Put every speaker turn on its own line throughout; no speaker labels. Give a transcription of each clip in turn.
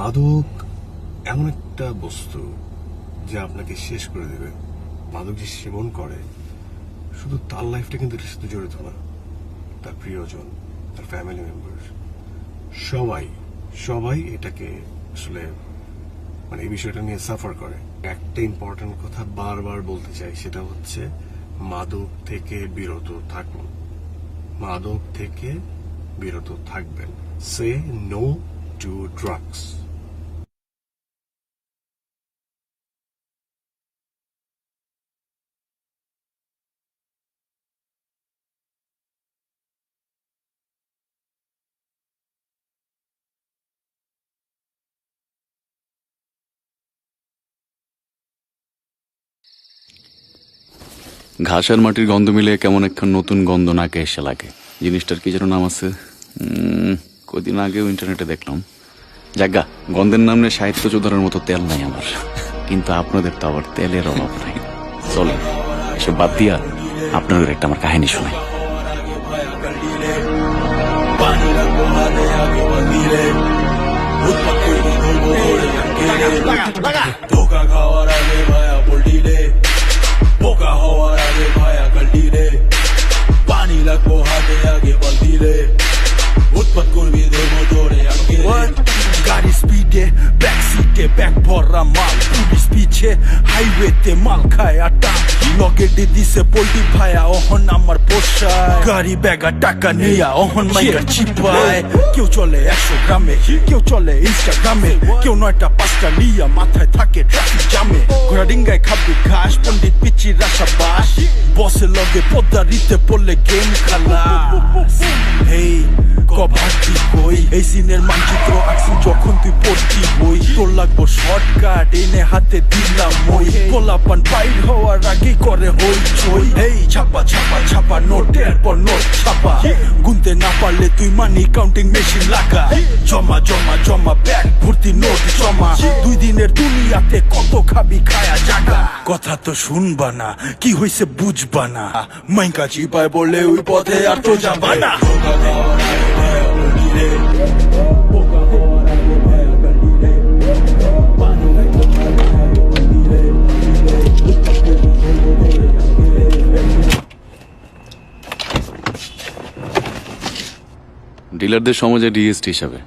মাদক এমন একটা বস্তু যা আপনাকে শেষ করে দেবে। মাদক যে সেবন করে শুধু তার লাইফটা কিন্তু এটার সাথে জড়িত না, তার প্রিয়জন, তার ফ্যামিলি মেম্বার, সবাই সবাই এটাকে আসলে মানে এই বিষয়টা নিয়ে সাফার করে। একটা ইম্পর্টেন্ট কথা বারবার বলতে চাই, সেটা হচ্ছে মাদক থেকে বিরত থাকুন, মাদক থেকে বিরত থাকবেন। Say no to drugs.
ঘাস আর মাটির গন্ধ মিলে কেমন একখান নতুন গন্ধ নাকে এসে লাগে। জিনিসটার কি যেন নাম আছে, কদিন আগেও ইন্টারনেটে দেখলাম। জাগা গন্ধের নাম নিয়ে সাহিত্য চোদানোর মতো তেল নাই আমার, কিন্তু আপনাদের তো আবার তেলের অভাব নাই। চলেন এসব বাদ দিয়া আপনাদের একটা আমার কাহিনী শোনাই।
ধোকা খাওয়ার আগে ভায়া পোল্ট্রি রে, বোকা হওয়ার আগে ভায়া কাল্টি রে, পানি লাগবো হাতে আগে বালতি রে, উৎপাত করবি দেবো তোরে আগে। গাড়ি স্পিডে ব্যাক সিটে ব্যাক ভরা মাল, পুলিশ পিছে হাইওয়েতে মাল খায় আটা, লকেটে দিছে পোল্ট্রি ভায়া অহন আমার পোষায়, গাড়ি ব্যাগা টাকা নেয়া অহন মাইকা চিপায়। কেউ চলে 100 গ্রামে, কেউ চলে ইনস্টাগ্রামে, কেউ 9টা 5টা লিয়া মাথায় থাকে ট্রাফিক জামে, ঘোড়া ডিঙ্গায় খাবি ঘাস, পন্ডিত পিচির রাশা বাস, বসে লগে পদ্মারিতে পড়লে গেম খেলা। হেই কবাডি কই, এই সিনের মানচিত্র আঁকছি যখন তুই পড়তি বই, তোর লাগবো শর্টকাট এনে হাতে দিলাম মই, গোলাপান বাইর হওয়ার আগে করে হই চই। এই ছাপা ছাপা ছাপা নোটের পর নোট ছাপা, গুনতে না পারলে তুই মানি কাউন্টিং মেশিন লাগা, জমা জমা জমা ব্যাগ ভর্তি নোট জমা, 2 দিনের দুনিয়াতে কত খাবি খায়া জাগা। কথা তো শুনবা না, কি হইছে বুঝবা না, মাইকা চিপায় বলে ওই পথে আর তো যাবা না।
ডিলারদের সমাজে ডিএসটি হিসাবে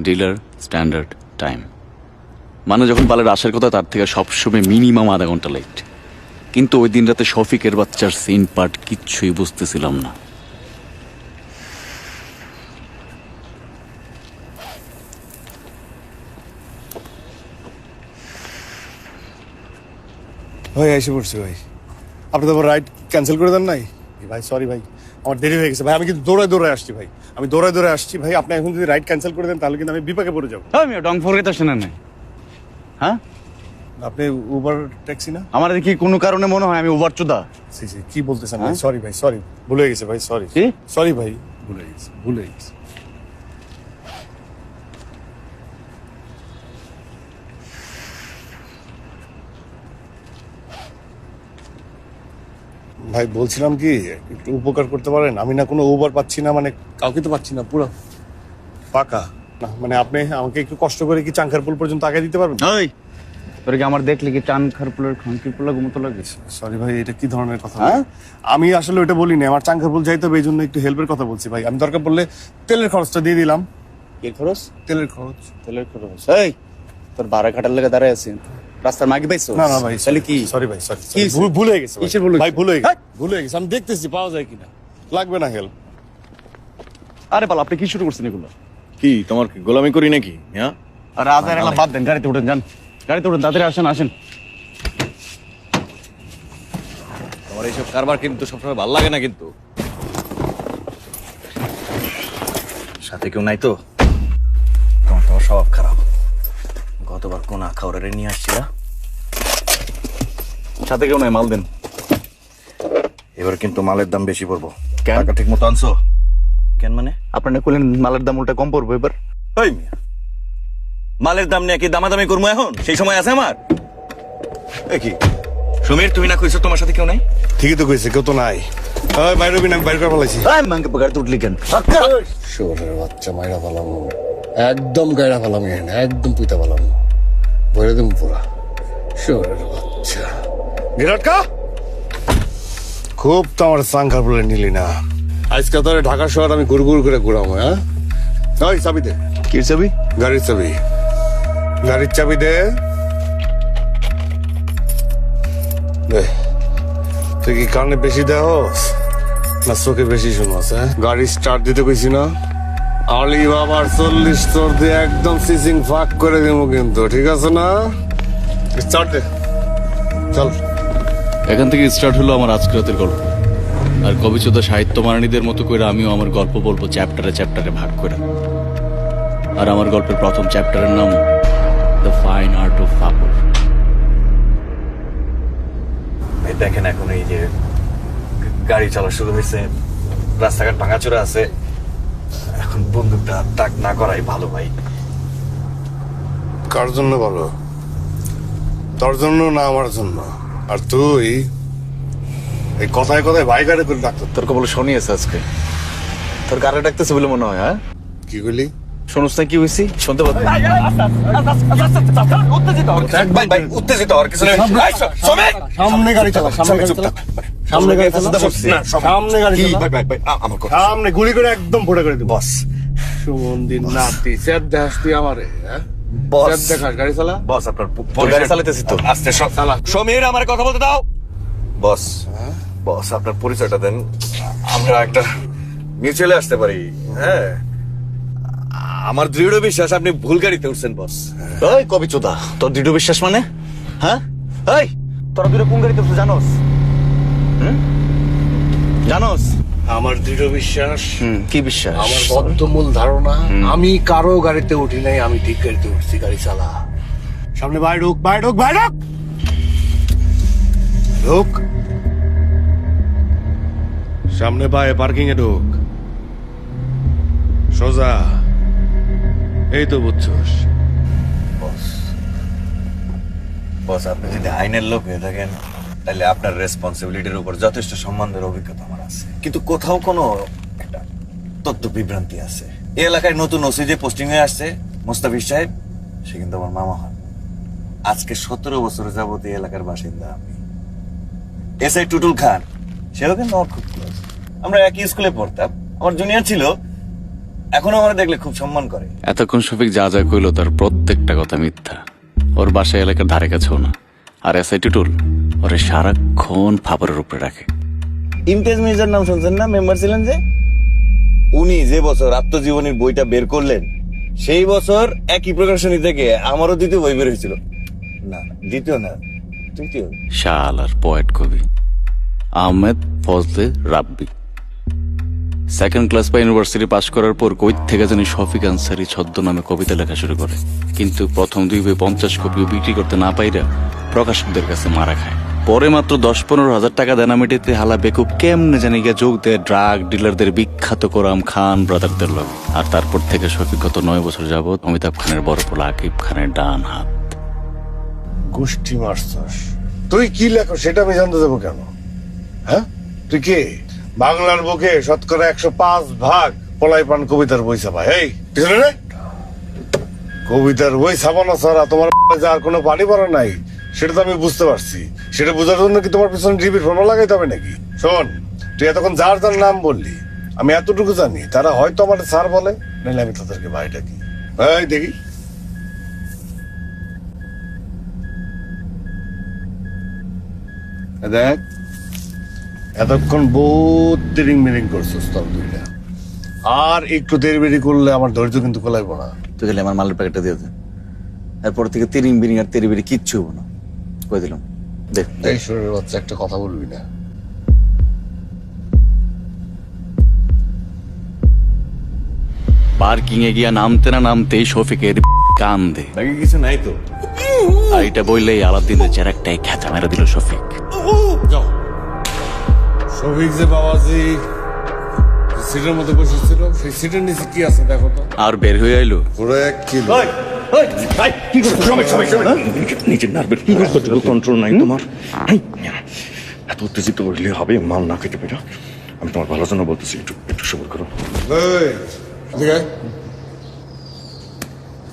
ডিলার স্ট্যান্ডার্ড টাইম, মানে যখন পালের আসার কথা তার থেকে সবসময় মিনিমাম আধা ঘন্টা লেট। কিন্তু ওই দিন রাতে শফিকের বাচ্চার সিন পার্ট কিচ্ছুই বুঝতেছিলাম না।
ভাই এসে পড়ছি ভাই, আপনি তো আবার রাইড ক্যান্সেল করে দেন নাই ভাই? সরি ভাই, আমার দেরি হয়ে গেছে ভাই, আমি কিন্তু দৌড়ায় দৌড়ায় আসছি ভাই, আমি দৌড়ায় দৌড়ায় আসছি ভাই। আপনি এখন যদি রাইড ক্যান্সেল করে দেন তাহলে কিন্তু আমি বিপাকে পড়ে যাবো।
ডং ফরগেট আসে না, হ্যাঁ
আপনি উবার ট্যাক্সি না?
আমার দেখি কোনো কারণে মনে হয় আমি ওভার চোদা।
কি বলতেছেন ভাই? সরি ভাই, সরি, ভুলে গেছে ভাই, সরি সরি ভাই, ভুলে গেছে। ভাই বলছিলাম কি, একটু উপকার করতে পারেন? আমি না কোনো উবার পাচ্ছি না, মানে কাউকে তো পাচ্ছি না, পুরো ফাঁকা। না মানে আপনি আমাকে একটু কষ্ট করে কি চাঙ্কারপুল পর্যন্ত আগে দিতে পারবেন?
তোর কি আমার দেখলে কি চান খারপুলের খানকিপুলা ঘুমতো লাগে?
সরি ভাই, এটা কি ধরনের কথা? আমি আসলে ওটা বলিনি, আমার চাঙ্কারপুল যাইতে হবে, এই জন্য একটু হেল্পের কথা বলছি ভাই। আমি দরকার পড়লে তেলের খরচটা দিয়ে দিলাম।
কি খরচ?
তেলের খরচ।
এই তোর ভাড়া খাটার লেগে দাঁড়ায় আছি, রাস্তার মাগি পাইছো?
না না ভাই,
তাহলে কি?
সরি ভাই, সরি,
কি
ভুল হয়ে গেছে
কিসের ভুল হয়েছে?
ভাই, ভুল হয়ে গেছে। আমি দেখতেছি পাওয়া যায় কিনা, লাগবে না হেল্প।
আরে পাল, আপনি কি শুরু করছেন এগুলো?
কি তোমার কি গোলামি করি নাকি? হ্যাঁ,
আরে আদার এলা বাদ দেন, গাড়িতে উঠেন, যান গাড়িতে উঠেন, তাড়াতাড়ি আসেন।
তোমার এইসব কারবার কিন্তু সবসময় ভালো লাগে না, কিন্তু সাথে কেউ নাই তো? তোমার স্বভাব খারাপ। গতবার কোনা খাওয়ারে নিয়ে আসছিলা,
সাথে কেউ নাই, মাল দেন।
এবার কিন্তু মালের দাম বেশি পড়বো।
কেন?
টাকা ঠিক মতো আনছো? কেন মানে?
আপনারা কইলেন মালের দাম উল্টা কম পড়বো এবার।
ওই মিয়া, মালের দাম নিয়ে কি দামাদামি করবো এখন? সেই সময় আছে আমার? কি সমীর, তুমি না কইছো তোমার সাথে কেউ নাই?
ঠিকই তো কইছে, কেউ তো নাই। বাইরে আমি বাইরে করে ফেলাইছি।
মাংকে গাড়িতে উঠলি কেন?
শোরের বাচ্চা, মাইরা ফেলাম।
একদম গায়রা ফেলাম এখানে, একদম পুইতা ফেলাম, বলে দেবো পুরা। শোরের বাচ্চা বিরাটকা, খুব তো আমার সাংখার বলে নিলি না। আজকে তোর ঢাকা শহর আমি ঘুর ঘুর করে ঘুরাম। হ্যাঁ, ওই চাবি দে।
কি চাবি?
গাড়ির চাবি। গাড়ির চাবি দে। দে। তুই কি কানে বেশি দেহস না চোখে বেশি শুনস? হ্যাঁ, গাড়ি স্টার্ট দিতে কইছি না? আলি বাবার 40 তোর দিয়ে একদম সিসিং ফাঁক করে দেবো কিন্তু, ঠিক আছে না? স্টার্ট দে, চল।
এখান থেকে স্টার্ট হলো আমার আজকের রাতের গল্প। আর কবিচোদা সাহিত্য মারানিদের মতো করে আমিও আমার গল্প বলবো চ্যাপ্টারে চ্যাপ্টারে ভাগ করে। আর আমার গল্পের প্রথম চ্যাপ্টারের নাম দ্য ফাইন আর্ট অফ ফাপড়।
দেখেন এখন এই যে গাড়ি চলা শুরু হয়েছে, রাস্তাঘাট ভাঙাচোরা আছে, এখন বন্দুকটা তাক না করাই ভালো ভাই।
কার জন্য বলো? তোর জন্য না আমার জন্য? আর তুই এই কথায় কথায় ভাই গাড়ি করে ডাক্তার
তোর কবলে শনি আছে আজকে, তোর গাড়ি ডাকতেছে বলে মনে হয়। হ্যাঁ,
কি করলি?
শোনস না কি হয়েছি? শুনতে পাচ্ছি।
উত্তেজিত হওয়ার কিছু নেই।
সামনে গাড়ি চালা, সামনে গাড়ি চালা, সামনে গাড়ি চালা, সামনে গাড়ি চালা, সামনে গুলি করে একদম ফোটা করে দিবি।
বস
সুমন দিন নাতি সেদ দেখাস তুই আমারে? হ্যাঁ,
বস
সেদ দেখাস গাড়ি চালা।
বস আপনার
তোর গাড়ি চালাইতেছি তো।
আস্তে সমীর আমার কথা বলতে দাও। বস বস আপনার পরিচয়টা দেন, আমরা একটা মিউচুয়ালে আসতে পারি। হ্যাঁ, আমার দৃঢ় বিশ্বাস আপনি ভুল গাড়িতে উঠছেন বস।
ওই কবিচোদা, তোর দৃঢ় বিশ্বাস মানে? হ্যাঁ, এই তোরা দুটো কোন গাড়িতে উঠছিস জানোস? জানোস?
আমার দৃঢ় বিশ্বাস,
কি বিশ্বাস?
আমার বদ্ধমূল ধারণা, আমি কারো গাড়িতে উঠি নাই, আমি ঠিক গাড়িতে উঠছি। গাড়ি চালা, সামনে বাইরে ঢুক, বাইরে ঢুক, বাইরে ঢুক, ঢুক, সামনে বাইরে পার্কিং এ ঢুক, সোজা। এই তো বুঝছস?
বস আপনি যদি আইনের লোক হয়ে থাকেন তাহলে আপনার রেসপন্সিবিলিটির উপর যথেষ্ট সম্মানের অভিজ্ঞতা আমার আছে, কিন্তু কোথাও কোনো একটা তথ্য বিভ্রান্তি আছে। এই এলাকায় নতুন ওসি যে পোস্টিং হয়ে আসছে মোস্তাফিজ সাহেব, সে কিন্তু আমার মামা হন। আজকে 17 বছর যাবত এই এলাকার বাসিন্দা আমি। এসআই টুটুল খান, সেও কিন্তু আমার খুব ক্লোজ, আমরা একই স্কুলে পড়তাম, আমার জুনিয়র ছিল, এখনো আমার দেখলে খুব সম্মান করে।
এতক্ষণ শফিক যা যা কইলো তার প্রত্যেকটা কথা মিথ্যা। ওর বাসায় এলাকার ধারে কাছেও না। আর এসআই টুটুল ওরে সারাক্ষণ ফাপড়ের উপরে রাখে।
ইমতিয়াজ মির্জার নাম শুনছেন না? মেম্বার ছিলেন যে। উনি যে বছর আত্মজীবনীর বইটা বের করলেন, সেই বছর একই প্রকাশনী থেকে আমারও দ্বিতীয় বই বের হয়েছিল। না, দ্বিতীয় না, তৃতীয়।
শাল আর পোয়েট কবি আহমেদ ফজলে রাব্বি সেকেন্ড ক্লাস বা ইউনিভার্সিটি পাশ করার পর কই থেকে জানি শফিক আনসারি ছদ্মনামে কবিতা লেখা শুরু করে, কিন্তু প্রথম 2 বই 50 কপিও বিক্রি করতে না পাইরা প্রকাশকদের কাছে মারা খায়। পরে মাত্র 10-15 হাজার টাকা দেনা মেটাতে হালা বেকুব কেমনে জানি গিয়ে যোগ দেয় ড্রাগ ডিলারদের বিখ্যাত কোরাম খান ব্রাদারদের লগে। আর তারপর থেকে শফিক গত 9 বছর যাবত অমিতাভ খানের বড় পোলা আকিব খানের ডান হাত।
গোষ্ঠী মারছস তুই? কি লেখো সেটা আমি জানতে দেবো কেন? হ্যাঁ, তুই কে? বাংলার বুকে শতকরা 105 ভাগ পলাই পান কবিতার বই ছাপা। এই পিছনে রে, কবিতার বই ছাপানো ছাড়া তোমার যার কোনো পানি পড়া নাই, সেটা তো আমি বুঝতে পারছি। সেটা বোঝার জন্য কি তোমার পিছনে ডিবির ফর্মা লাগাইতে হবে নাকি? শোন, তুই এতক্ষণ যার যার নাম বললি, আমি এতটুকু জানি তারা হয়তো আমার স্যার বলে, নাহলে আমি তাদেরকে ভাই ডাকি। এই দেখি, দেখ এতক্ষণ বহুত তিরিং মিরিং করছিস তোর দুইটা, আর একটু দেরি বেরি করলে আমার ধৈর্য কিন্তু কোলাইব না।
তুই গেলে আমার মালের প্যাকেটটা দিয়ে দে, এরপর থেকে তিরিং বিরিং আর তেরি বেরি কিচ্ছু হবো না, কই দিলাম। দেখ
এই শরীরের বাচ্চা, একটা কথা বলবি না।
পার্কিং এ গিয়া নামতে না নামতেই শফিকের কান দে।
বাকি কিছু নাই তো।
আর এটা বললেই আলাদিনের চেরাকটাই খেচা মেরে দিল শফিক।
যাও, শফিক যে বাবাজি সিটের মধ্যে বসেছিল, সেই সিটের নিচে কি আছে দেখো তো।
আর বের হয়ে আইলো
পুরো 1 কিলো।
নিজের নার্ভের কন্ট্রোল নাই তোমার। এত উত্তেজিত হইলে হবে? মাল না খেতে পেরে আমি তোমার ভালোর জন্য বলতেছি, একটু একটু সবর করো।
এই, এদিকে আয়।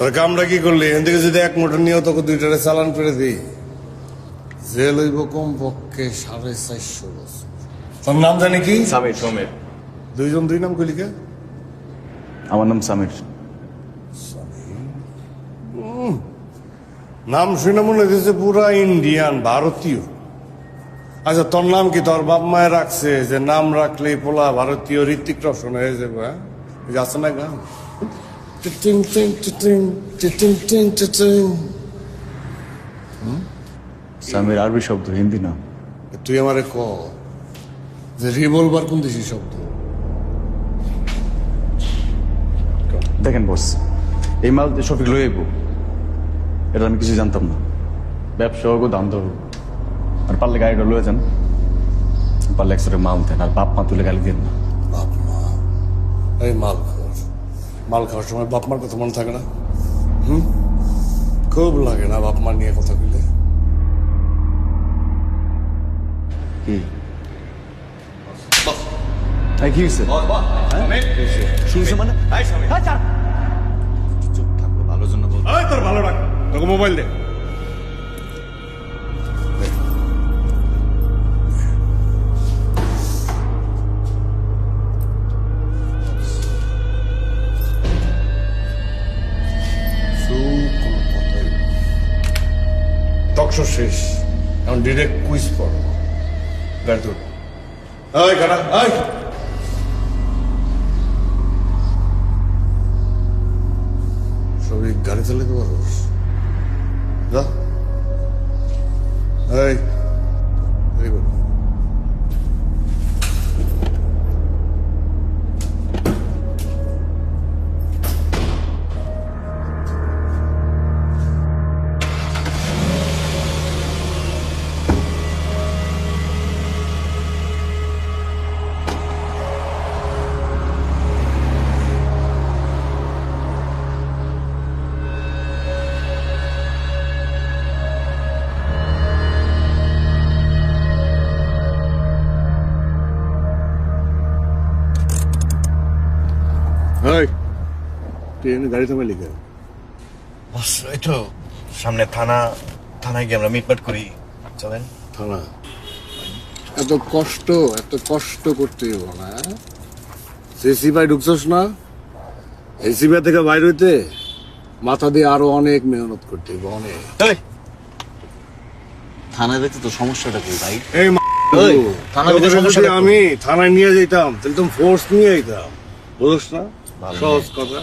তোর কামটা কি করলি এখান থেকে যদি এক মোটর নিয়েও তোকে দুইটারে চালান করে দিই জেল হইব কম পক্ষে 450 বছর। তোর নাম জানি কি?
সমীর।
দুইজন দুই নাম কইলি কে?
আমার নাম সামির।
নাম শুনে মনে হচ্ছে পুরা ইন্ডিয়ান ভারতীয়। আচ্ছা তোর নাম কি? তোর বাপ মায়ে রাখছে যে নাম রাখলে পোলা ভারতীয় ঋত্বিক রোশন হয়ে যাবে? হ্যাঁ ওই যে আছে না গান টিটিং টিং টিটিং টিটিং টিং টিটিং।
সামির আরবি শব্দ, হিন্দি না।
তুই আমারে ক যে রিভলভার কোন দেশি শব্দ?
দেখেন বস, এই মাল যে শফিক লয়ে আইব এটা আমি কিছু জানতাম না। ব্যবসা হোক দাম দর হোক, আর পারলে গাড়িটা লয়ে যান, পারলে একসাথে মাল দেন, আর বাপ মা তুলে গালি দেন না।
বাপ মা? এই মাল খাওয়ার সময় বাপ মার কথা মনে থাকে না? খুব লাগে না বাপ মা নিয়ে কথা বললে?
কি কি হয়েছে? শুনছে মানে চুপ থাকবো, ভালোর জন্য বল।
তোর ভালো রাখ, তোকে মোবাইল দে। টকশো শেষ, এখন ডিরেক্ট কুইজ পড়ো। গাড়ি ধর। এই কারা, এই সবই গাড়ি চালাতে পারোস? যা। এই ভেরি গুড। তুই এনে গাড়ি থামাইলি কেন?
বস এই তো সামনে থানায় গিয়ে আমরা মিটমাট করি, চলেন।
থানা? এত কষ্ট করতে হইব না? সিসিবাই ঢুকছস না? এই সিবিআই থেকে বাইর হইতে মাথা দিয়ে আরো অনেক মেহনত করতে হইব, অনেক।
থানায় দেখতে তো সমস্যাটা কি ভাই?
এই
ওই, থানায়
তোকে
যেতে সমস্যা
যদি
দেখো।
আমি থানায় নিয়ে যেতাম তাহলে তুমি ফোর্স নিয়ে যেতাম, বুঝছ না? সহজ কথা।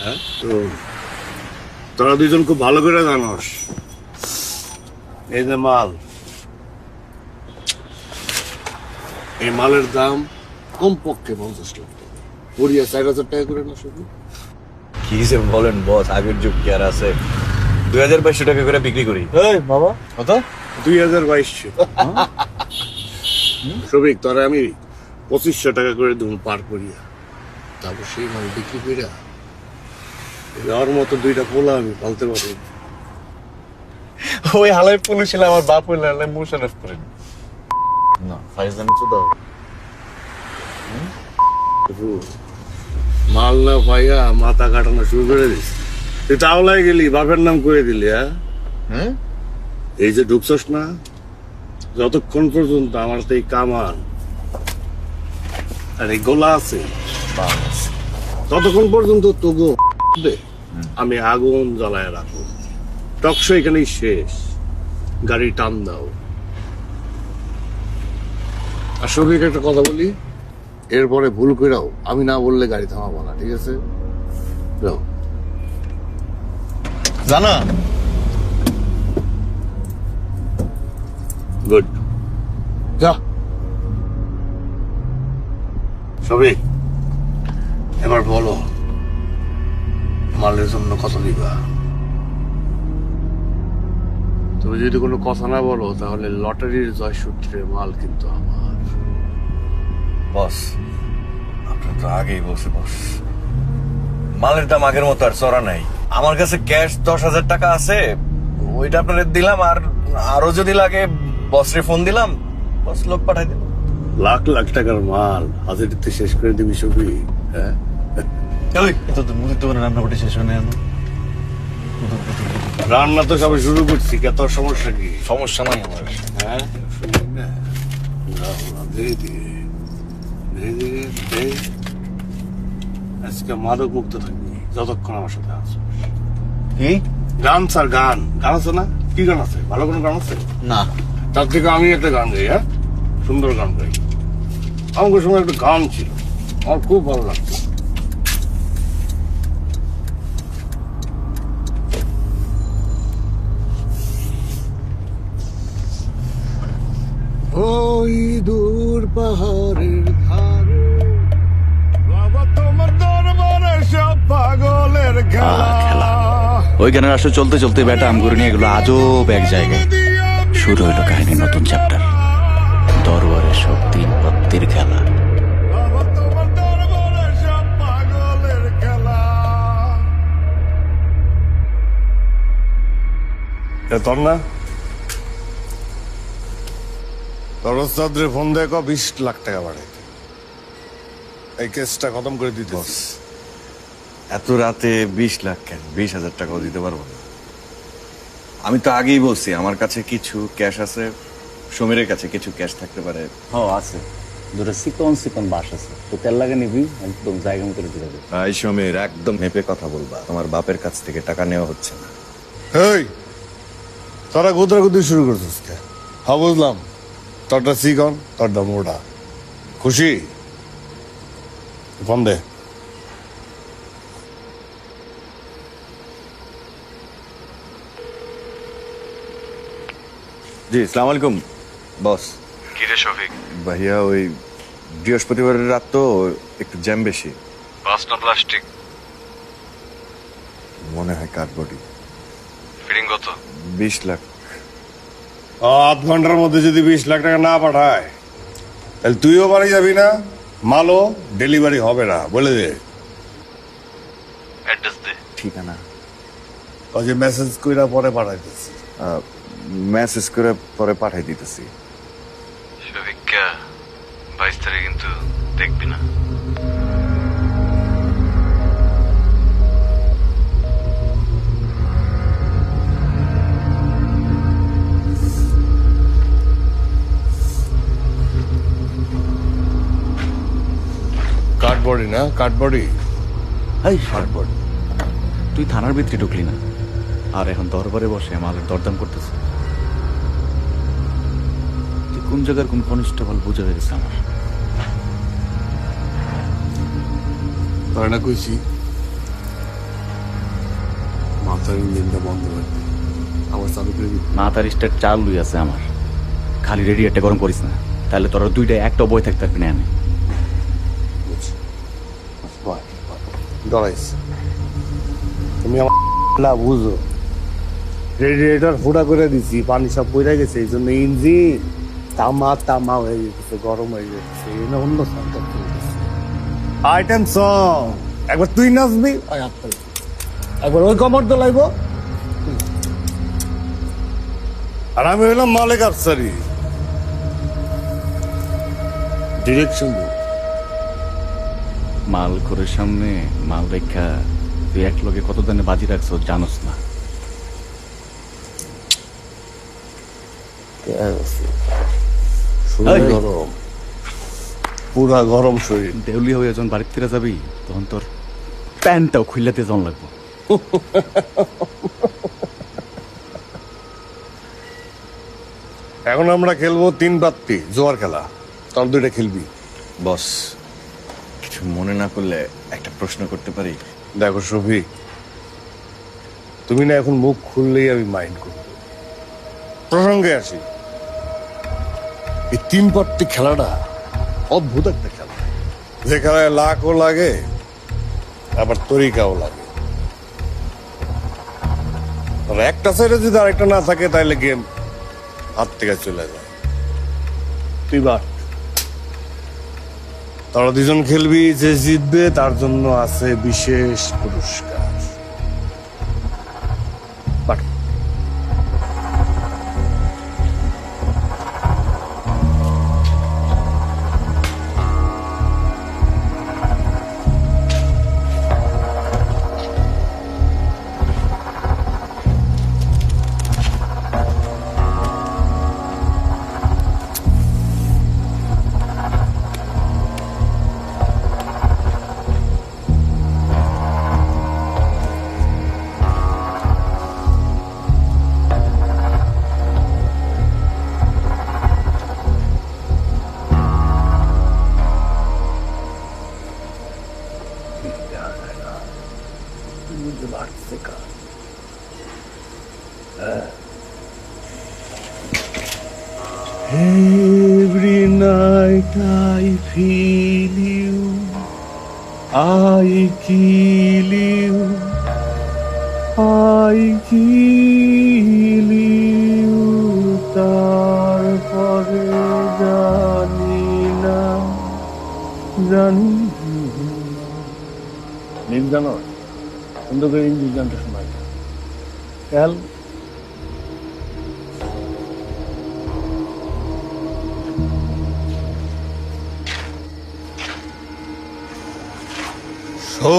হ্যাঁ তো তোরা দুইজন খুব ভালো করে জানোস এই যে মাল, এই মালের দাম কমপক্ষে 50 লাখ টাকা, 4,000 টাকা করে না শুধু।
কি যে বলেন বস, আগের যুগ কি আর আছে? 2200 টাকা করে বিক্রি করি।
এই বাবা কত?
2022। সবিক তোরা আমি 2500 টাকা করে দেবো পার করিয়া, তারপর সেই মাল বিক্রি করিয়া ওর মতো দুইটা পোলা আমি পালতে পারি।
ওই হালাই পুলিশ ছিল আমার বাপ হইলে মোশারফ করেন
না ফাইজলামি তো দাও।
মাল না পাইয়া মাথা কাটানো শুরু করে দিস। তুই তাওলাই গেলি, বাপের নাম করে দিলি। হ্যাঁ এই যে ঢুকছস না, যতক্ষণ পর্যন্ত আমার তো এই কামান আর এই গোলা আছে ততক্ষণ পর্যন্ত তবু আমি আগুন জ্বালায় রাখবো। টকশো এখানেই শেষ, গাড়ি টান দাও। আর সবিক একটা কথা বলি, এরপরে ভুল কইরাও আমি না বললে গাড়ি থামাবো না, ঠিক আছে? যাও।
জানা
গুড, যা। সবিক এবার বলো মালের জন্য কত দিবা? তুমি যদি কোনো কথা না বলো তাহলে লটারির জয়সূত্রে মাল কিন্তু আমার।
বস আপনার তো আগেই বসে বস, মালের দাম আগের মতো আর চড়া নাই। আমার কাছে ক্যাশ 10,000 টাকা আছে, ওইটা আপনাদের দিলাম, আর আরো যদি লাগে বসরে ফোন দিলাম, বস লোক পাঠাই দিল।
লাখ লাখ টাকার মাল হাজারিতে শেষ করে দিবি সবই? হ্যাঁ
তো মুদির দোকানে রান্না করে শেষ হয় না।
রান্না তো সবে শুরু করছি, কে তোর সমস্যা কি?
সমস্যা নাই আমার।
হ্যাঁ শুনি না, ধীরে ধীরে ধীরে ধীরে ধীরে। আজকে মাদক মুক্ত থাকবি যতক্ষণ আমার সাথে আছো।
কি?
গান স্যার, গান গান আছে না? কি গান আছে? ভালো কোনো গান আছে?
না।
তার থেকে আমি একটা গান গাই। হ্যাঁ, সুন্দর গান গাই। আমাকে সময় একটা গান ছিল, আমার খুব ভালো লাগতো। ওই দূর পাহাড়ের ধারে বাবা তোমার দরবারে সব পাগলের খেলা।
ওই গানের আসলে চলতে চলতে ব্যাটা আম করে নিয়ে গেল আজব এক জায়গায়। শুরু হইলো কাহিনীর নতুন চ্যাপ্টার, দরবারে সব তিন পত্তির খেলা।
বাবা তোমার দরবারে সব পাগলের খেলা। তোর না তোর ওস্তাদরে ফোন দেয় 20 লাখ টাকা বাড়ে, এই কেসটা খতম করে দিতে।
বস, এত রাতে 20 লাখ কেন? 20,000 টাকাও দিতে পারবো না। আমি তো আগেই বলছি আমার কাছে কিছু ক্যাশ আছে, সমীরের কাছে কিছু ক্যাশ থাকতে পারে।
আছে দুটো চিকন বাস আছে, তো তেল লাগে নিবি, একদম জায়গা মতো দিতে হবে।
ভাই সমীর, একদম মেপে কথা বলবা। তোমার বাপের কাছ থেকে টাকা নেওয়া হচ্ছে না।
এই তোরা গুদরাগুদি শুরু করছিস কে? হ্যাঁ বুঝলাম, তোরটা চিকন, তোরটা মোটা। খুশি? ফোন দে।
জি, আসসালামু আলাইকুম বস।
কি রে শফিক,
ভাইয়া, ওই বৃহস্পতিবারের রাত তো একটু জ্যাম বেশি।
বাস না প্লাস্টিক?
মনে হয় কাঠবডি।
ফিটিং কত?
20 লাখ।
আধ ঘন্টার মধ্যে যদি 20 লাখ টাকা না পাঠায়, তাহলে তুইও বাড়ি যাবি না, মালও ডেলিভারি হবে না, বলে দে।
অ্যাড্রেস দে।
ঠিকানা
ওই যে মেসেজ কইরা পরে পাঠাইতেছি।
মেসেজ করে পরে পাঠাই দিতেছি।
শফিক, 22 তারিখ কিন্তু দেখবি না।
কাঠবডি না, কাঠবডি।
এই শার্টবোর্ড, তুই থানার ভিতরে ঢুকলি না, আর এখন দরবারে বসে মালের দরদাম করতেছে। তুই কোন জায়গার কোন কনস্টেবল বুঝে হয়ে গেছে আমার।
তোর না কইছি মাথার ইঞ্জিনটা বন্ধ করে দে, আমার চালু করে দিবি।
মাথার স্টার চাল লুই আছে আমার, খালি রেডিয়েটটা গরম করিস না, তাহলে তোর দুইটা একটা বই থাকতে পারবি না। আমি
ডরাইস তুমি আমার বুঝো, রেডিয়েটর ফুটা করে দিছি, পানি সব পড়ে গেছে, এই জন্য ইঞ্জিন তামা হয়ে গেছে, গরম হয়ে গেছে। অন্য সরকার আইটেম সং, একবার তুই নাচবি, একবার ওই কমর দোলাইব, আর আমি হইলাম মালিক আফসারি, ডিরেকশন।
মাল করে সামনে মাল রেখা তুই এক লগে কত দানে বাজি রাখছো জানোস না।
শরীর গরম, পুরা গরম শরীর।
দেউলি হয়ে যখন বাড়ির থেকে যাবি তখন তোর প্যান্টটাও খুললাতে জন লাগবো।
এখন আমরা খেলবো 3 পাত্তি জোয়ার খেলা, তোর দুইটা খেলবি।
বস, কিছু মনে না করলে একটা প্রশ্ন করতে পারি?
দেখো শফিক, তুমি না এখন মুখ খুললেই আমি মাইন্ড করব। প্রসঙ্গে আসি, এই 3 পাত্তি খেলাটা অদ্ভুত একটা খেলা, যে খেলায় লাখও লাগে আবার তরিকাও লাগে। আর একটা সাইডে যদি আরেকটা না থাকে তাহলে গেম হাত থেকে চলে যায়। তুই বাট, তোরা 2জন খেলবি, যে জিতবে তার জন্য আছে বিশেষ পুরস্কার। But night I feel you, I kill you, I kill you, তারপরে জানি না, জানি নীল জানো সুন্দর করে ইংলিশ গানটা শোনাই খেয়াল শো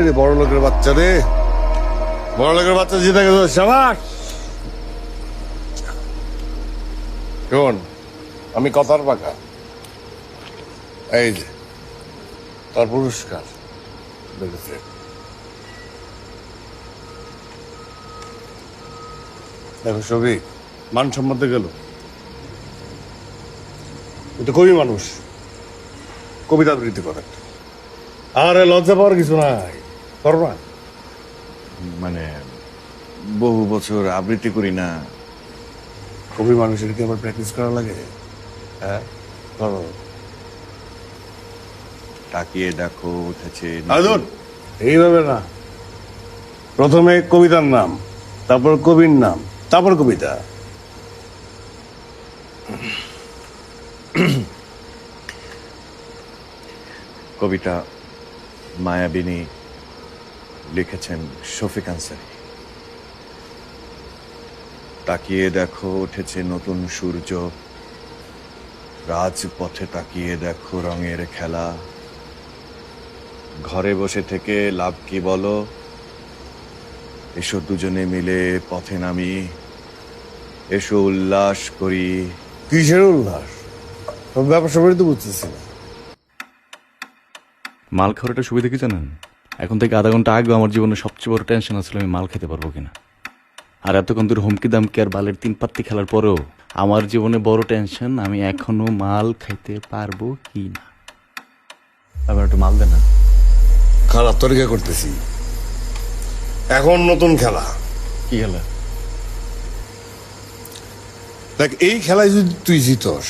রে বড় লোকের বাচ্চা রে, বড় লোকের বাচ্চা জিতে গেল, শাবাশ। শোন, আমি কথার পাকা, এই যে তার পুরস্কার দেখেছে। দেখো ছবি মান সম্মত গেল, এটা কবি মানুষ, কবিতা আবৃত্তি করে, আরে লজ্জা পাওয়ার কিছু নাই, করবা।
মানে বহু বছর আবৃত্তি করি না।
কবি মানুষের কি আবার প্র্যাকটিস করা লাগে? হ্যাঁ করো।
তাকিয়ে দেখো উঠেছে
আদর এইভাবে না, প্রথমে কবিতার নাম, তারপর কবির নাম, তারপর কবিতা।
কবিতা মায়াবিনী লিখেছেন শফিক আনসারী। তাকিয়ে দেখো উঠেছে নতুন সূর্য, রাজপথে তাকিয়ে দেখো রঙের খেলা, ঘরে বসে থেকে লাভ কি বলো, এসো দুজনে মিলে পথে নামি, এসো উল্লাস করি।
কিসের উল্লাস? সব ব্যবসা বাড়ি তো বুঝতেছি না।
মাল খাওয়ার একটা সুবিধা কি জানেন? এখন থেকে আধা ঘন্টা আগে আমার জীবনে সবচেয়ে বড় টেনশন আসলে আমি মাল খেতে পারবো কিনা। আর এতক্ষণ ধরে হুমকি দামকি আর বালের 3 পাত্তি খেলার পরেও আমার জীবনে বড় টেনশন আমি এখনো মাল খাইতে পারবো কি না।
আবার একটু মাল দেন না।
খারাপ তরিকা করতেছি, এখন নতুন খেলা।
কি খেলা?
দেখ, এই খেলায় যদি তুই জিতস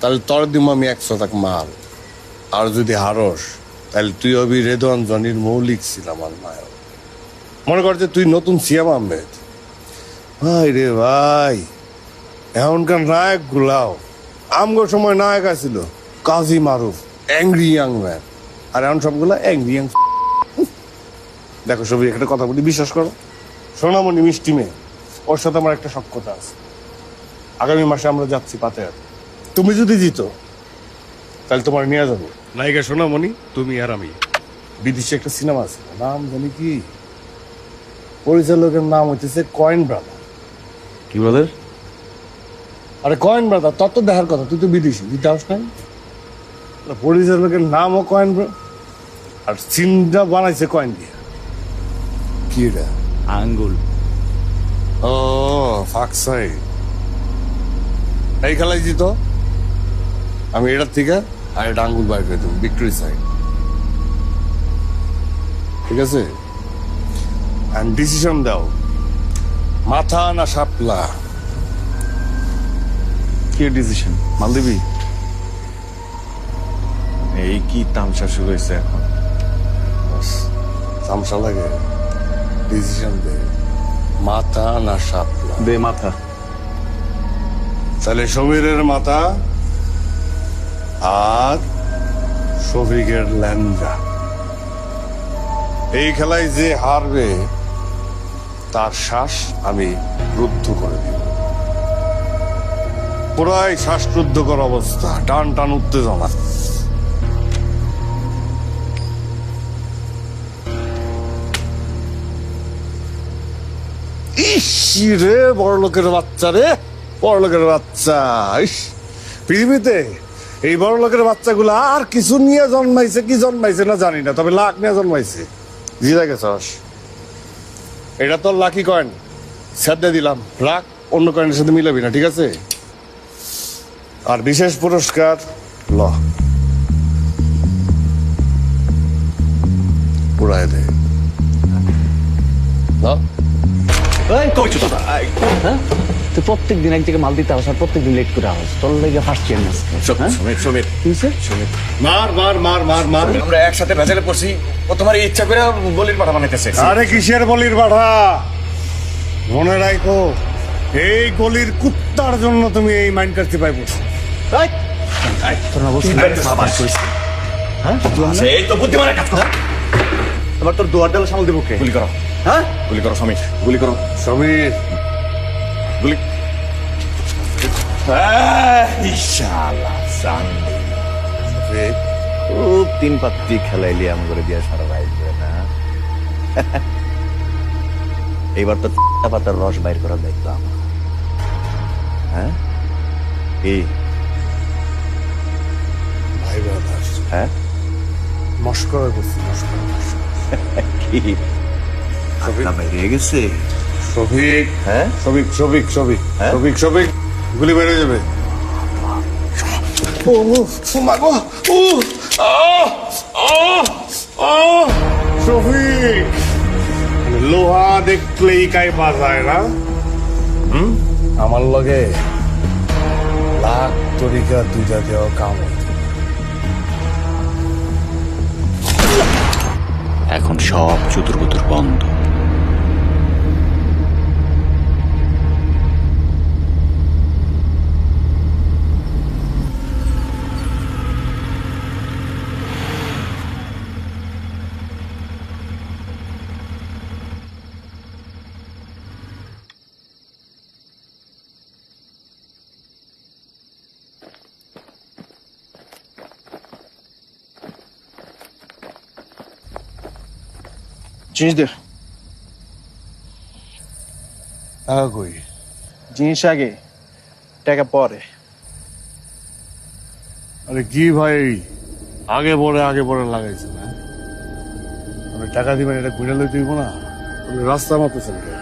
তাহলে তোর দিব আমি 100 টাকা মাল, আর যদি হারস তাহলে তুই হবি রেদওয়ান জনির মৌলিক সিনেমার নায়ক। মনে কর যে তুই নতুন সিয়াম আহমেদ। ভাই রে ভাই, এখনকার নায়ক গুলাও আমগো সময় নায়ক আছিল Kazi Maruf, angry young man, আর এখন সবগুলা অ্যাংরি ইয়াং। দেখো সবই একটা কথা বলি, বিশ্বাস করো, সোনামণি মিষ্টি মেয়ে, ওর সাথে আমার একটা সখ্যতা আছে। আগামী মাসে আমরা যাচ্ছি পাতেহাট। তুমি যদি জিতো তাহলে তোমার নিয়ে যাবো নায়িকা সোনামণি, তুমি আর আমি। বিদেশে একটা সিনেমা আছে, নাম জানি কি, পরিচালকের নাম হইতেছে কয়েন ব্রাদার।
কি ব্রাদার?
আরে কয়েন ব্রাদার, তত দেখার কথা, তুই তো বিদেশি, তুই যাস নাই। পরিচালকের নামও কয়েন ব্রাদার, আর সিনটা বানাইছে কয়েন দিয়ে। কি এটা?
আঙ্গুল।
ও ফাকসাই। এই খেলায় জিতো আমি এটার থেকে আর এটা আঙ্গুল বাইর করে দেবো, ভিক্টরি সাইড। ঠিক আছে? এন্ড ডিসিশন দাও, মাথা না শাপলা।
কি ডিসিশন? মাল দিবি?
এই কি তামসা শুরু হয়েছে এখন?
তামসা লাগে? ডিসিশন দে, মাথা না শাপলা।
দে মাথা।
তাহলে সমীরের মাথা আর শফিকের ল্যাঞ্জা। এই খেলায় যে হারবে তার শ্বাস আমি রুদ্ধ করে দিব। পুরাই শ্বাসরুদ্ধকর অবস্থা, টান টান উত্তেজনা। ইস রে, বড় লোকের বাচ্চা রে, বড় লোকের বাচ্চা। ইস, পৃথিবীতে এই বড় লোকের বাচ্চাগুলো আর কিছু নিয়ে জন্মাইছে কি জন্মাইছে না জানি না, তবে লাখ নিয়ে জন্মাইছে। জিতে গেছস, এটা তোর লাকি কয়েন, সাথে দিলাম, রাখ, অন্য কয়েনের সাথে মিলাবি না, ঠিক আছে? আর বিশেষ পুরস্কার ল, পুরাই দে। ল
হ্যাঁ তুই প্রত্যেক দিন এক জায়গায় মাল দিতে আস আর প্রত্যেক দিন লেট করে আস তোর লেগে ফার্স্ট চেন
আমরা একসাথে ভেজালে পড়ছি, ও তোমার ইচ্ছা করে বলির পাঠা বানাইতেছে।
আরে কিসের বলির পাঠা, মনে রাখো এই গলির কুত্তার জন্য তুমি এই মাইন্ড কাটতে পাই পড়ছো।
তোর না বলছি
এই তো বুদ্ধিমানের কাজ কর।
এবার তোর দুয়ার ডালে সামাল দেবো কে?
গুলি করো,
হ্যাঁ
গুলি করো সমীর, গুলি করো,
সমীর
গুলি। ইনশাআল্লাহ জানবি।
খুব তিন পাত্তি খেলাইলি আম করে দিয়ে সারা রাইট না। এইবার তো পাতার রস বাইর করার দায়িত্ব আমার। হ্যাঁ এই
ভাই ব্রাদার
হ্যাঁ
মস্করা করছি, মস্করা
কি আত্মা বাইরে গেছে।
শফিক,
হ্যাঁ
শফিক শফিক শফিক
হ্যাঁ?
শফিক শফিক গুলি বেড়ে যাবে। ও মাগো, ও শফিক, লোহা দেখলেই কাই বাজায় না। আমার লগে লাখ তরিকা দুইটা দেওয়া কাম হইতো।
এখন সব চুতুর বন্ধ।
জিনিস দে,
কই
জিনিস আগে টাকা পরে।
আরে কি ভাই, আগে পরে লাগাইছে না, আমি টাকা দিবেন এটা ঘুরে লই দিব না, তুমি রাস্তা মাপতেছেন কে?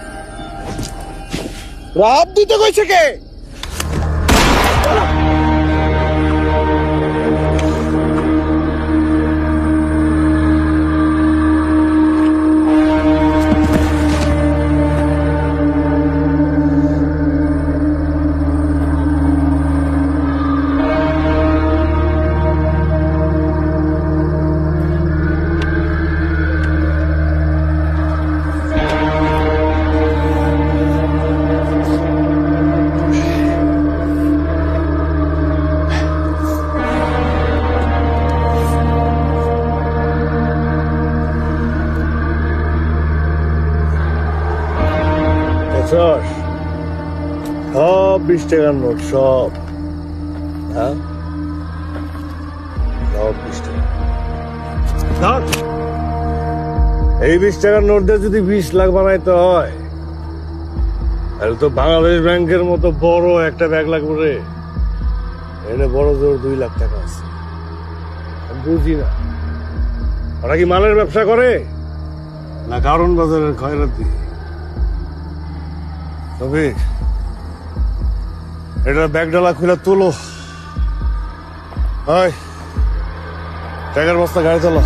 রাত দিতে কইছে কে?
সব 20 টাকার নোট, সব, হ্যাঁ সব 20 টাকা। ধর, এই 20 টাকার নোট দিয়ে যদি 20 লাখ বানাইতে হয় তাহলে তো বাংলাদেশ ব্যাংকের মতো বড় একটা ব্যাগ লাগবে রে। এনে বড় জোর 2 লাখ টাকা আছে। আমি বুঝি না ওরা কি মালের ব্যবসা করে না কারণ বাজারের খয়রাতি। তবে এটা ব্যাগ ডালা খুলে তুলো, হয় টাকার বস্তা গাড়ি তোলো।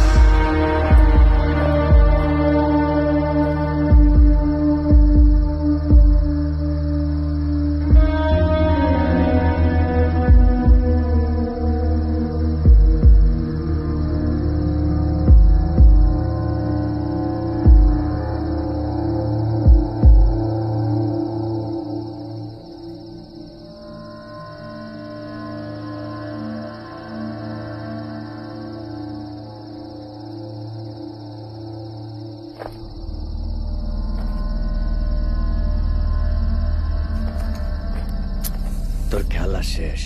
তোর খেলা শেষ,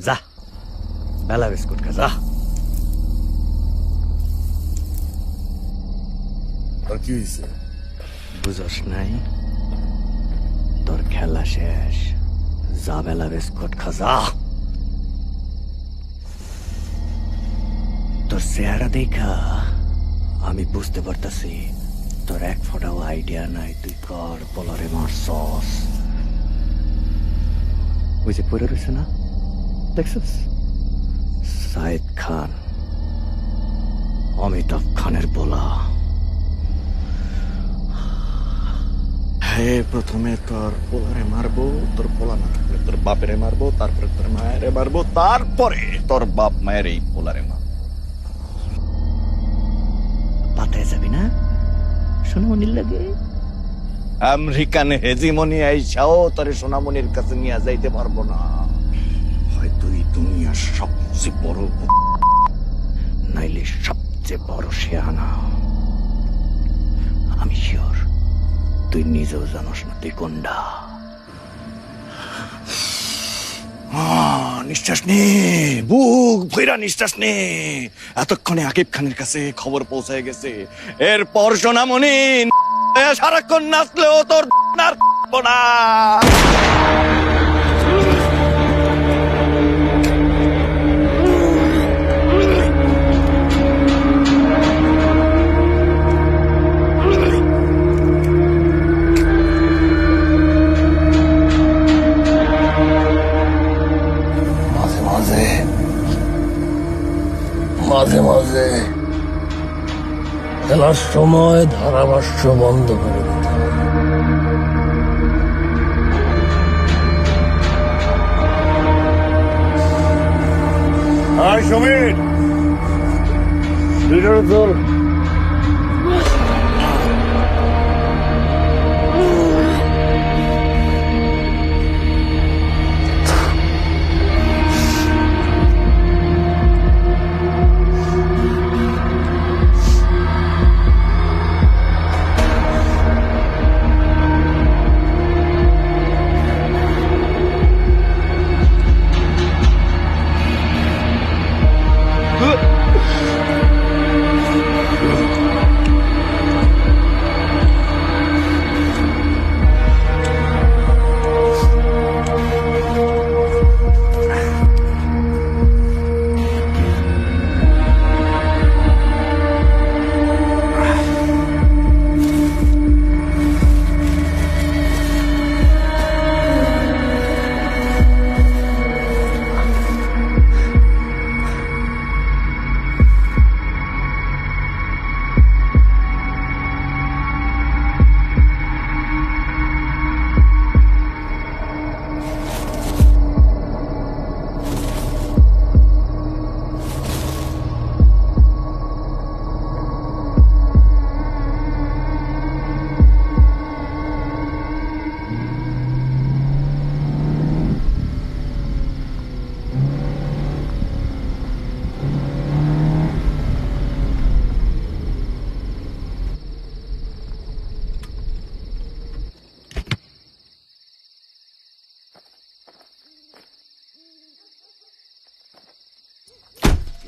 যা বেলা বিস্কুট খা, যা।
আর কি হয়েছে?
বুঝস নাই, তোর খেলা শেষ, যা বেলা বিস্কুট খা, যা। তোর চেহারা দেখা আমি বুঝতে পারতাছি তোর এক ফোঁটাও আইডিয়া নাই তুই কার বলারে মারছস। ওই যে পড়ে রয়েছে না, দেখছিস? সাইদ খান, অমিতাভ খানের বলা।
হে প্রথমে তোর পোলারে মারবো, তোর পোলা না থাকলে তোর বাপেরে মারবো, তারপরে তোর মায়েরে মারবো, তারপরে তোর বাপ মায়ের এই পোলারে মারবো। পাতায় যাবি না সোনামণির লাগে? আমেরিকান হেজিমনি আইসাও তোরে সোনামণির কাছে নিয়ে যাইতে পারবো না। হয়তো এই দুনিয়ার সবচেয়ে বড় নাইলে সবচেয়ে বড় শেয়ানা। আমি শিওর তুই নিজেও জানোস না তুই কোনটা। নিঃশ্বাস নে, বুক ভৈরা নিঃশ্বাস নে। এতক্ষণে আকিব খানের কাছে খবর পৌঁছে গেছে। এরপর সোনামণি সারাক্ষণ নাচলেও তোর না।
মাঝে মাঝে খেলার সময় ধারাভাষ্য বন্ধ করে দিতে হবে।
হাই সমীর, লিডার তোর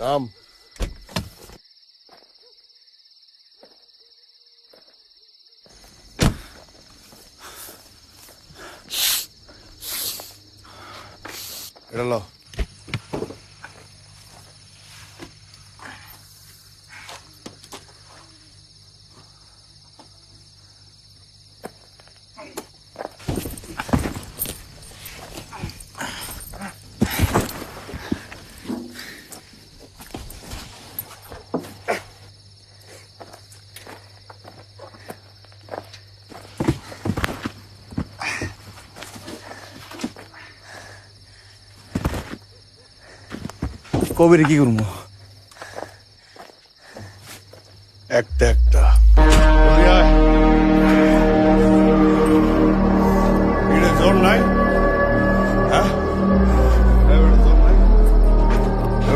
নাম এটা লো।
কবিরে কি করবো?
একটা একটা জোর নাই, হ্যাঁ জোর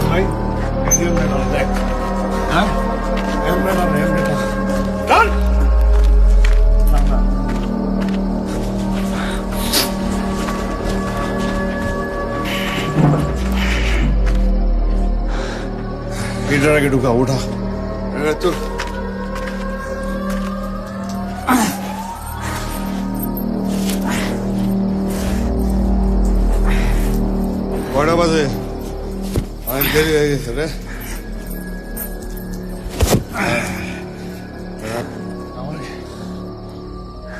নাই, জোর নাই, দেখ হ্যাঁ इधर आके ढुका उठा तू কয়টা বাজে? অনেক দেরি হয়ে গেছে রে।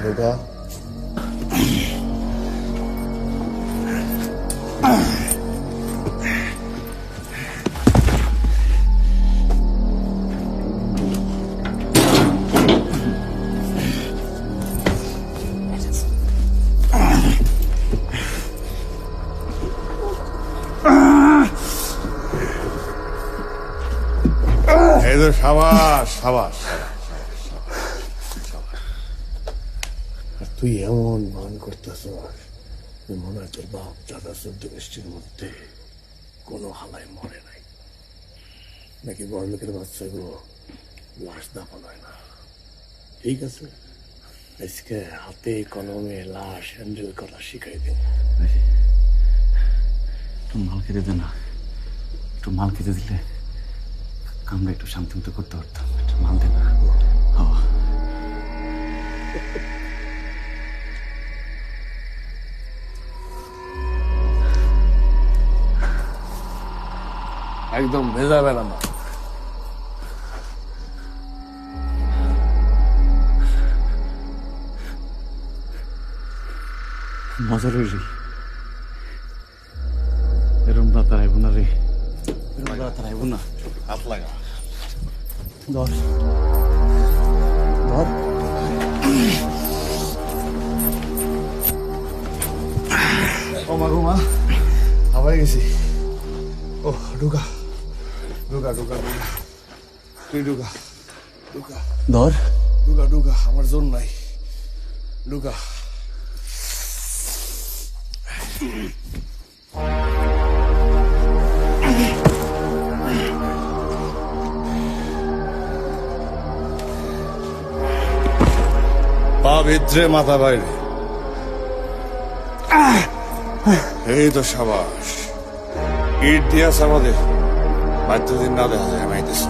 ঢুকা তো সাবাস সাবাস। আর তুই এমন ভান করতেছ মনে হয় তোর বাপ দাদা 14 গোষ্ঠীর মধ্যে কোনো হালায় মরে নাই, নাকি বড় লোকের বাচ্চাগুলো লাশ দাফন হয় না। ঠিক আছে, আজকে হাতে কলমে লাশ হ্যান্ডেল করা শিখাই দেব।
একটু মাল খেতে দে না, একটু মাল খেতে দিলে কামরা একটু শান্তি মতো করতে পারতাম। একটু মাল দে না।
একদম ভেজাবে না মা।
মজা রে এরম রাত আর আইব না রে, এরম রাত আর আইব না।
হাত লাগা।
ধর ধর।
ও মা গো মা, হাওয়ায় গেছি। ও ঢুকা ঢুকা ঢুকা ঢুকা, তুই ঢুকা ঢুকা
ধর
ঢুকা ঢুকা, আমার জোর নাই, ঢুকা। পা ভিতরে মাথা বাইরে, এই তো সাবাস। ইট দিয়াছে আমাদের, বাচ্চাদের না দেখা যায় মাইতেছি।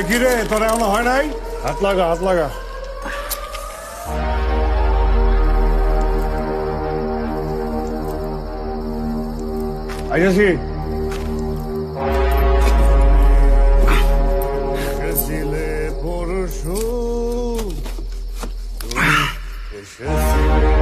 কিরে তোর এমন হয় নাই? হাত লাগা হাত লাগা। আইয়াছি। এসেছিলে পরশু, এসেছিলে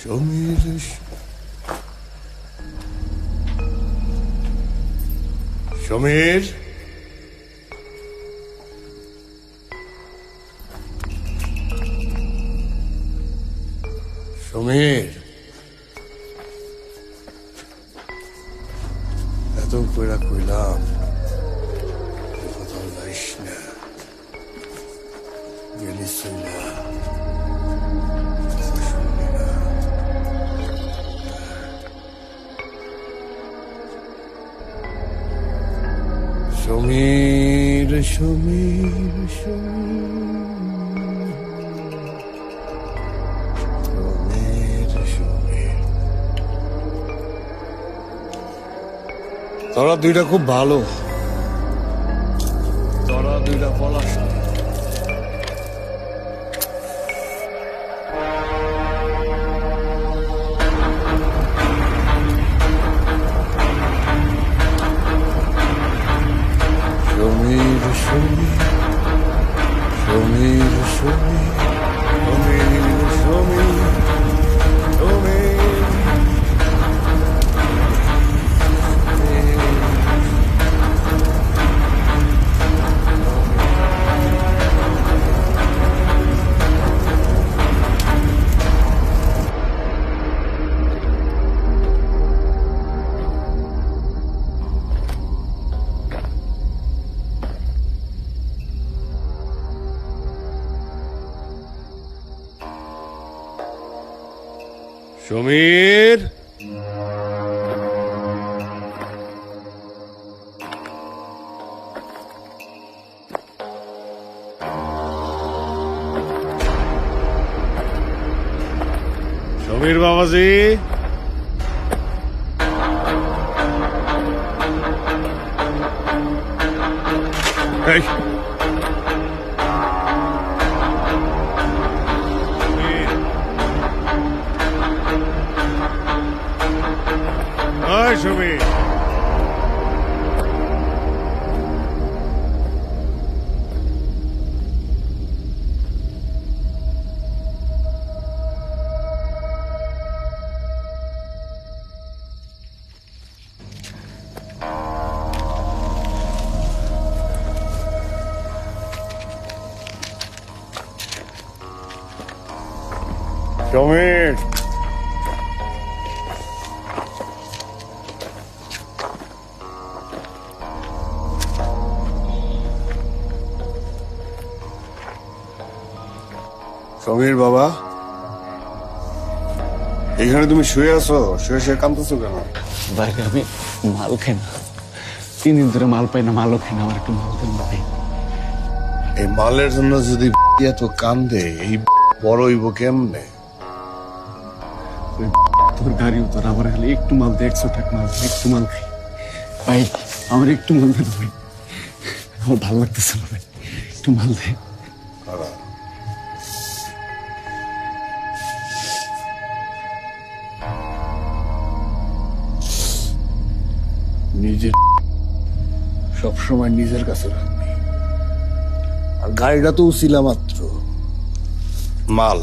সমীর। সমীর, সমীর, এত কইরা কইলাম কোথাও যাইস না, গেলি চইলা। সমীর সমীর সমীর সমীর, তোরা দুইটা খুব ভালো, তোরা দুইটা পলাশ। সমীর সমীর সমীর সমীর সমীর সমীর। সমীর, সমীর বাবাজি, এই সমীর, সমীর, সমীর বাবা, এখানে তুমি শুয়ে আছো? শুয়ে শুয়ে কাঁদতেছো কেন?
বাইরে আমি মাল খাই না, 3 দিন ধরে মাল পাই না, মালও খাই না, আমার একটু মাল দেন ভাই।
এই মালের জন্য যদি এত কান্দে, এই বড় হইব কেমনে?
তোর গাড়ি উতার, আমার খালি একটু মাল দে, 100 টাকা মাল দে, একটু মাল খাই ভাই, আমার একটু মাল দে ভাই, আমার ভালো লাগতেছে না ভাই, একটু মাল দে।
নিজের সবসময় নিজের কাছে রাখবি, আর গাড়িটা তো উছিলা মাত্র, মাল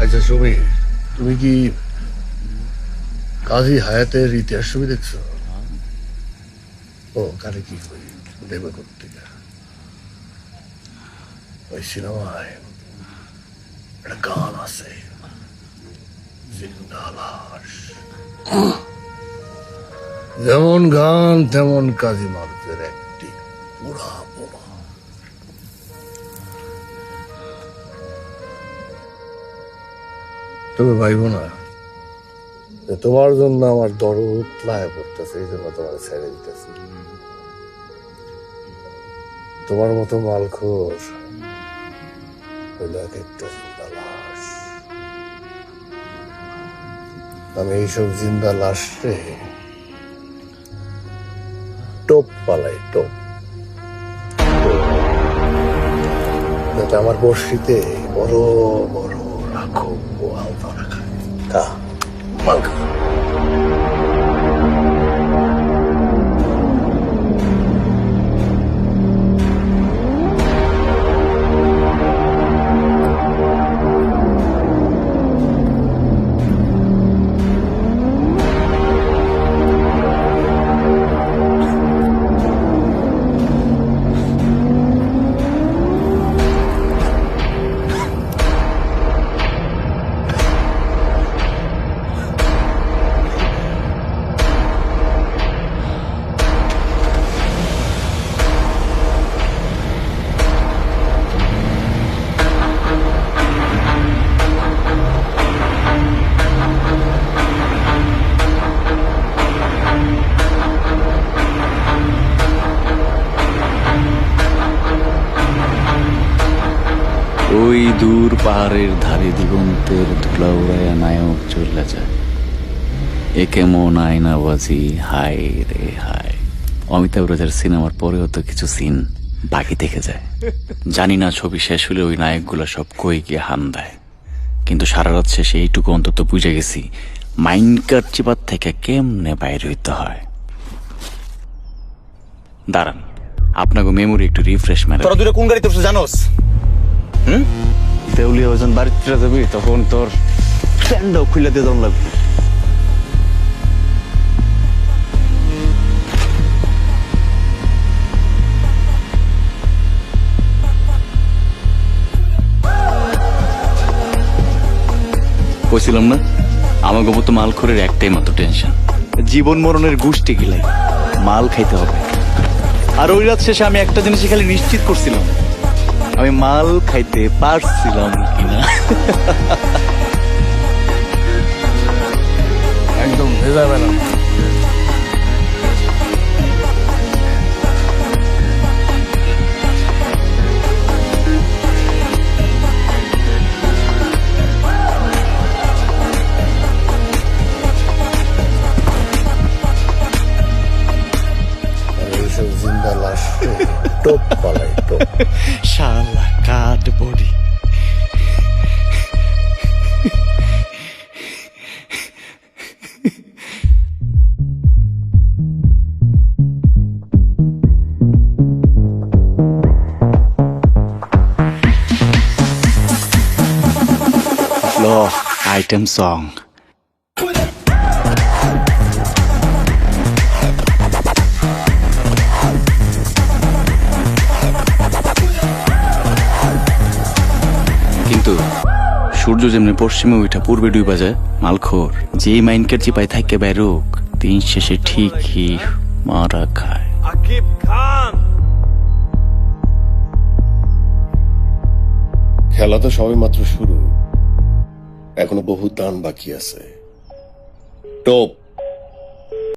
আচ্ছা সমীর, তুমি কি কাজী হায়াতের ইতিহাস ছবি দেখছো? ও কারে কি করি দেবে করতে, ওই সিনেমায় একটা গান আছে, জিন্দা লাশ। যেমন গান তেমন কাজী মারুফের একটি পুরা পোড়া। তবে ভাইব না যে তোমার জন্য আমার দরদ লায় পড়তেছে, এই জন্য তোমার ছেড়ে দিতেছি। তোমার মতো মালখোর হইল এক একটা জিন্দা লাশ। আমি এইসব জিন্দা লাশ রে টোপ পালাই, টোপ, যাতে আমার বর্ষিতে বড় বড় রাখো বোয়াল ধরা খায়। তা মাল খা।
ওই দূর পাহাড়ের ধারে দিগন্তের ধুলা উড়াইয়া নায়ক চলে যায়। এ কেমন আয়নাবাজি, হায় রে হায়। অমিতাভ রাজার সিনেমার পরেও তো কিছু সিন বাকি থেকে যায়। জানি না ছবি শেষ হলে ওই নায়কগুলো সব কই গিয়ে হান দেয়। কিন্তু সারা রাত শেষে এইটুকু অন্তত বুঝে গেছি মাইন্ড কাট চিপার থেকে কেমনে বাইরে হইতে হয়। দাঁড়ান, আপনাকে মেমোরি একটু রিফ্রেশ মেরে
তোরা দুটো কোন গাড়িতে উঠছে জানোস?
দেউলিয়া ওজন বাড়িতে ফিরে যাবি, তখন তোর ফ্যানটাও খুলে দিয়ে দম লাগবে।
কইছিলাম না আমাকে মতো মালখোরের একটাই মাত্র টেনশন,
জীবন মরণের গোষ্ঠী গিলাই মাল খাইতে হবে। আর ওই রাত শেষে আমি একটা জিনিস খালি নিশ্চিত করছিলাম, আমি মাল খাইতে পারছিলাম কিনা।
একদম ভেজাবে না। আর এইসব জিন্দা লাশ টোপ পালাই টোপ।
শালা কাঠ বডি।
Item song. কিন্তু সূর্য যেমনি পশ্চিমে উঠা পূর্বে ডুবা যায়, মালখোর যেই মাইনকের চিপাই থাকে বাইরুক দিন শেষে ঠিকই মারা খায়।
আকিব খান
খেলা তো সবে মাত্র শুরু, এখনো বহু দান বাকি আছে। টোপ